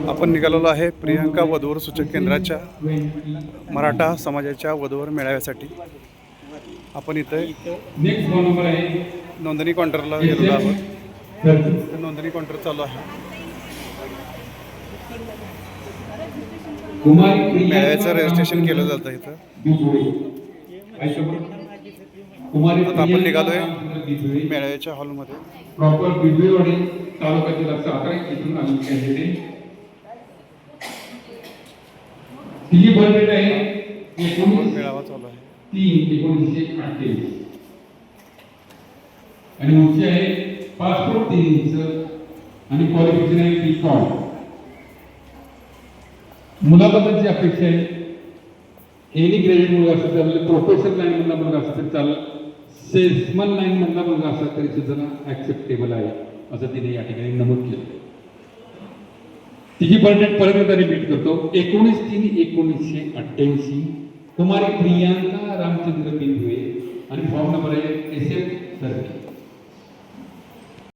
आपण निघालेलो आहे प्रियंका वधूवर सूचक केंद्राच्या मराठा समाजाच्या वधूवर मेळाव्यासाठी। आपण इथे नोंदणी काउंटरला गेलेलो आहोत। नोंदणी काउंटर चालू आहे। मेळाव्याचं रजिस्ट्रेशन केलं जातं इथं। आता आपण निघालोय मेळाव्याच्या हॉलमध्ये। प्रॉपर बिबवेवाडी तालुक्यातील सातारा इथून आम्ही कॅन्डिडेट तिची बर्थ आहे 19 मेळावा चालू आहे 3/1928 आणि उंची आहे 5 फूट 3 इंच आणि क्वालिफिकेशन आहे B.Com। मुलाबद्दलची अपेक्षा आहे एनी ग्रेडेड मुलगा असला तर प्रोफेशनल लाईन मधला मुलगा असला तरी चालेल, सेल्समन लाईन मधला मुलगा असला तरी सुद्धा ऍक्सेप्टेबल आहे असं तिने या ठिकाणी नमूद केलं। तिची बर्थ परत एकदा रिपीट करतो 19/3/1988 कुमारी प्रियांका रामचंद्र बिंदुए आणि फॉर्म नंबर आहे SF 30।